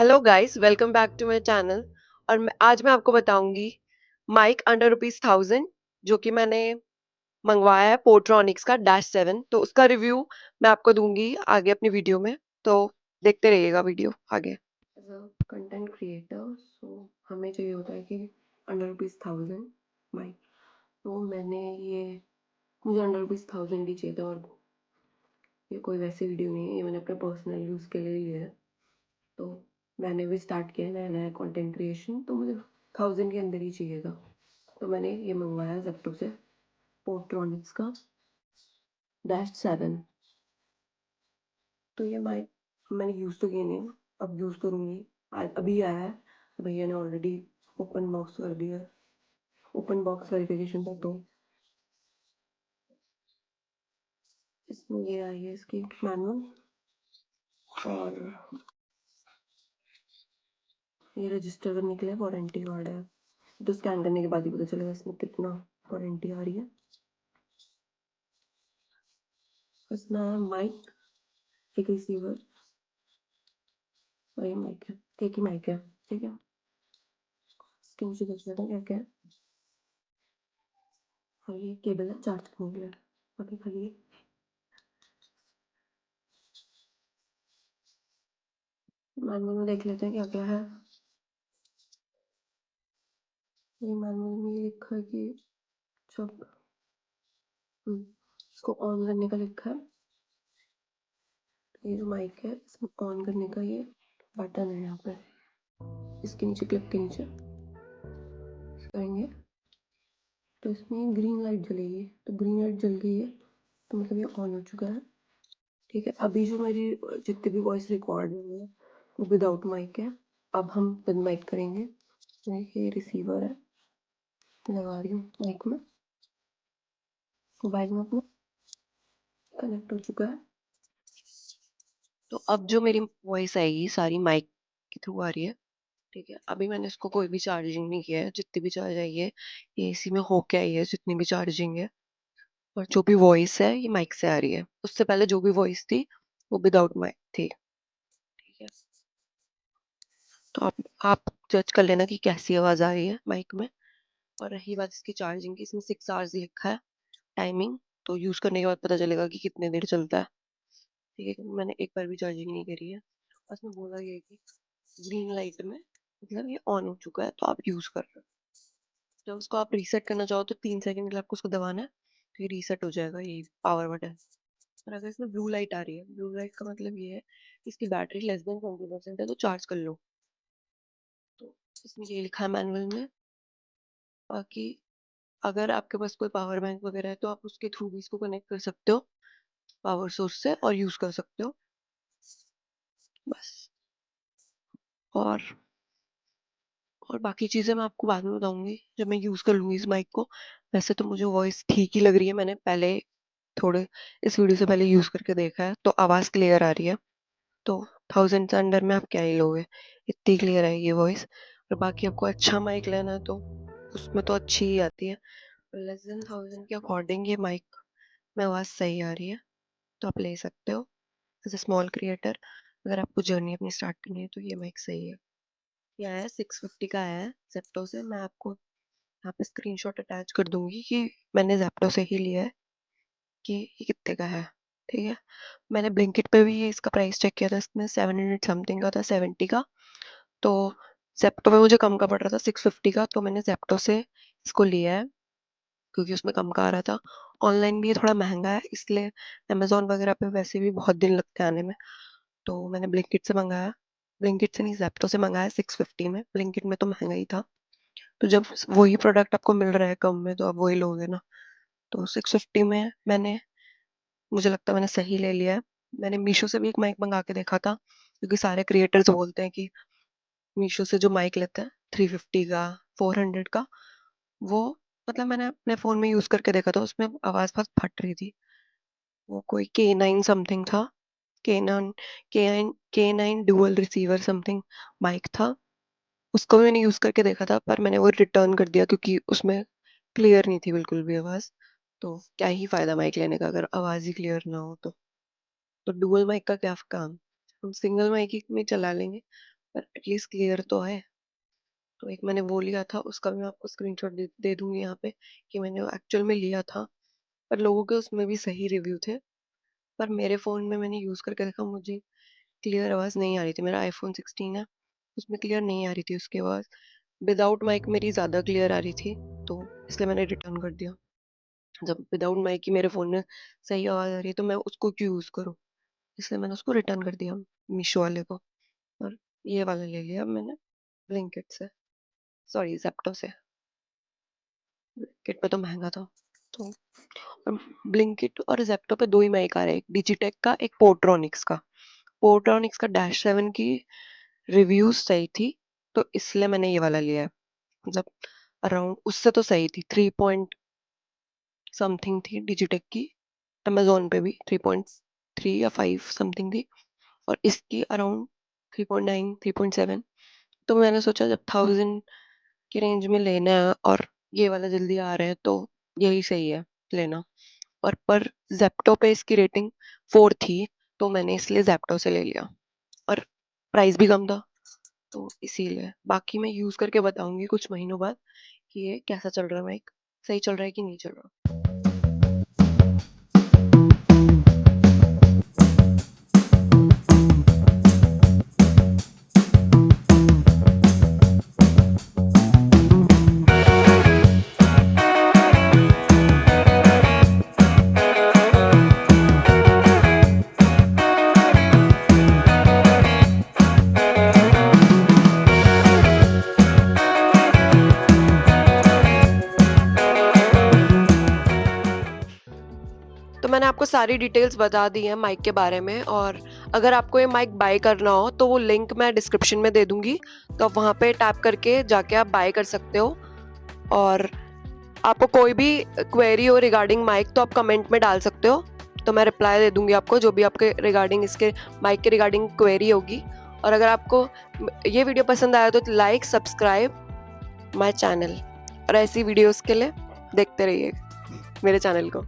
Hello guys, welcome back to my channel. और आज मैं आपको बताऊंगी माइक अंडर ₹1000 जो कि मैंने मंगवाया है पोर्ट्रॉनिक्स का -7। तो उसका रिव्यू मैं आपको दूंगी आगे अपनी वीडियो में। तो देखते रहिएगा वीडियो आगे। As a content creator so हमें चाहिए होता है कि अंडर ₹1000 माइक। तो मुझे अंडर ₹1000 ही चाहिए था। और ये कोई वैसी वीडियो नहीं है, ये मैंने अपने पर्सनल यूज़ के लिए लिया है। तो मैंने भी स्टार्ट किया है नया नया कंटेंट क्रिएशन, तो मुझे 1000 के अंदर ही चाहिए था। तो मैंने ये मंगवाया जेप्टो से पोर्ट्रॉनिक्स का -7। तो ये माइक मैंने यूज़ तो किया नहीं, अब यूज़ करूँगी। आज अभी आया है, तो भैया ने ऑलरेडी ओपन बॉक्स कर दिया है। ओपन बॉक्स वेरिफिकेशन था। तो इसमें ये आई है इसकी मैनुअल, और ये रजिस्टर करने के लिए वारंटी कार्ड है। तो स्कैन करने के बाद ही पता चलेगा इसमें कितना वारंटी आ रही है। इसमें है माइक, एक रिसीवर और ये माइक है। एक ही माइक है, ठीक है। इसके नीचे देख लेते हैं क्या क्या है। और ये केबल है चार्ज करने के लिए। बाकी खाली मैनुअल में देख लेते हैं क्या क्या है। ये मैनुअल में ये लिखा है कि जब इसको ऑन करने का लिखा है। ये जो माइक है इसमें ऑन करने का ये बटन है यहाँ पे, इसके नीचे क्लिप के नीचे करेंगे तो इसमें ग्रीन लाइट जलेगी। तो ग्रीन लाइट जल गई है, तो मतलब ये ऑन हो चुका है। ठीक है, अभी जो मेरी जितनी भी वॉइस रिकॉर्ड हुई है वो विदाउट माइक है। अब हम विद माइक करेंगे। ये रिसीवर है, लगा रही हूँ माइक में, मोबाइल में अपना कनेक्ट हो चुका है। तो अब जो मेरी वॉइस आएगी सारी माइक के थ्रू आ रही है। ठीक है, अभी मैंने इसको कोई भी चार्जिंग नहीं किया है। जितनी भी चार्ज आई है ये इसी में होके आई है, जितनी भी चार्जिंग है। और जो भी वॉइस है ये माइक से आ रही है। उससे पहले जो भी वॉइस थी वो विदाउट माइक थी। ठीक है, तो आप जज कर लेना कि कैसी आवाज आ रही है माइक में। और रही बात इसकी चार्जिंग की, इसमें 6 आवर्स लिखा है टाइमिंग। तो यूज करने के बाद पता चलेगा कि कितने देर चलता है। ठीक है, क्योंकि मैंने एक बार भी चार्जिंग नहीं करी है। बस में बोला गया है कि ग्रीन लाइट में मतलब ये ऑन हो चुका है, तो आप यूज कर रहे हो। जब उसको आप रीसेट करना चाहो तो 3 सेकंड के लिए आपको उसको दबाना है, तो ये रीसेट हो जाएगा, ये पावर बटन। और अगर इसमें ब्लू लाइट आ रही है, ब्लू लाइट का मतलब ये है कि इसकी बैटरी लेस देन 20% है, तो चार्ज कर लो। तो इसमें ये लिखा है मैनुअल में। बाकी अगर आपके पास कोई पावर बैंक वगैरह है तो आप उसके थ्रू भी इसको कनेक्ट कर सकते हो पावर सोर्स से, और यूज कर सकते हो बस। और और बाकी चीजें मैं आपको बाद में बताऊंगी जब मैं यूज कर लूंगी इस माइक को। वैसे तो मुझे वॉइस ठीक ही लग रही है, मैंने पहले थोड़े इस वीडियो से पहले यूज करके देखा है, तो आवाज क्लियर आ रही है। तो 1000 से अंडर में आप क्या ही लोगे, इतनी क्लियर आएगी वॉइस। और बाकी आपको अच्छा माइक लेना है तो उसमें तो अच्छी ही आती है। लेस देन 1000 के अकॉर्डिंग ये माइक में आवाज सही आ रही है, तो आप ले सकते हो एज ए स्मॉल क्रिएटर। अगर आपको जर्नी अपनी स्टार्ट करनी है तो ये माइक सही है। ये आया है 650 का, आया है जेप्टो से। मैं आपको यहाँ पे स्क्रीनशॉट अटैच कर दूंगी कि मैंने जेप्टो से ही लिया है, कि ये कितने का है। ठीक है, मैंने ब्लिंकिट पे भी ये इसका प्राइस चेक किया था, इसमें 700 समथिंग का था, 70 का। तो जेप्टो में मुझे कम का पड़ रहा था 650 का, तो मैंने जेप्टो से इसको लिया है क्योंकि उसमें कम का आ रहा था। ऑनलाइन भी ये थोड़ा महंगा है, इसलिए अमेजोन वगैरह पे वैसे भी बहुत दिन लगते हैं आने में। तो मैंने ब्लिंकिट से मंगाया, ब्लिंकिट से नहीं जेप्टो से मंगाया 650 में। ब्लिंकिट में तो महंगा ही था, तो जब वही प्रोडक्ट आपको मिल रहा है कम में तो आप वही लोगे ना। तो 650 में मुझे लगता है मैंने सही ले लिया है। मैंने मीशो से भी एक माइक मंगा के देखा था, क्योंकि सारे क्रिएटर्स बोलते हैं कि मीशो से जो माइक लेते हैं 350 का, 400 का, वो मतलब मैंने अपने फोन में यूज करके देखा था, उसमें आवाज बहुत फट रही थी। वो कोई K9 समथिंग था, K9 dual receiver something mic था। उसको भी मैंने यूज करके देखा था, पर मैंने वो रिटर्न कर दिया क्योंकि उसमें क्लियर नहीं थी बिल्कुल भी आवाज। तो क्या ही फायदा माइक लेने का अगर आवाज ही क्लियर ना हो तो डुअल माइक का क्या काम, हम सिंगल माइक ही में चला लेंगे। पर एटलीस्ट क्लियर तो है। तो एक मैंने वो लिया था, उसका भी मैं आपको स्क्रीनशॉट दे दूंगी यहाँ पे कि मैंने एक्चुअल में लिया था। पर लोगों के उसमें भी सही रिव्यू थे, पर मेरे फ़ोन में मैंने यूज़ करके देखा, मुझे क्लियर आवाज़ नहीं आ रही थी। मेरा आईफोन 16 है, उसमें क्लियर नहीं आ रही थी उसकी आवाज़। विदाउट माइक मेरी ज़्यादा क्लियर आ रही थी, तो इसलिए मैंने रिटर्न कर दिया। जब विदाउट माइक ही मेरे फ़ोन में सही आवाज़ आ रही है तो मैं उसको क्यों यूज़ करूँ? इसलिए मैंने उसको रिटर्न कर दिया मीशो वाले को, और ये वाला ले लिया अब मैंने ब्लिंकिट से, सॉरी ज़ेप्टो से। ब्लिंकिट पे तो महँगा था। तो और ब्लिंकिट और ज़ेप्टो पे 2 ही माइक आ रहे हैं, एक डिजिटेक का, एक पोर्ट्रॉनिक्स का। पोर्ट्रॉनिक्स का डैश 7 की रिव्यूज़ सही थी, तो इसलिए मैंने ये वाला लिया है। मतलब अराउंड उससे तो सही थी, 3 पॉइंट समथिंग थी डिजिटेक की, अमेज़न पे भी 3.3 या 5 समथिंग थी, और इसकी अराउंड 3.9 3.7। तो मैंने सोचा जब 1000 की रेंज में लेना है और ये वाला जल्दी आ रहा है तो यही सही है लेना। और पर ज़ेप्टो पे इसकी रेटिंग 4 थी, तो मैंने इसलिए ज़ेप्टो से ले लिया, और प्राइस भी कम था, तो इसीलिए। बाकी मैं यूज़ करके बताऊंगी कुछ महीनों बाद कि ये कैसा चल रहा है, माइक सही चल रहा है कि नहीं चल रहा। तो मैंने आपको सारी डिटेल्स बता दी हैं माइक के बारे में, और अगर आपको ये माइक बाय करना हो तो वो लिंक मैं डिस्क्रिप्शन में दे दूंगी, तो आप वहाँ पे टैप करके जाके आप बाय कर सकते हो। और आपको कोई भी क्वेरी हो रिगार्डिंग माइक तो आप कमेंट में डाल सकते हो, तो मैं रिप्लाई दे दूंगी आपको, जो भी आपके रिगार्डिंग इसके माइक के रिगार्डिंग क्वेरी होगी। और अगर आपको ये वीडियो पसंद आया तो लाइक सब्सक्राइब माय चैनल, और ऐसी वीडियोस के लिए देखते रहिए मेरे चैनल को।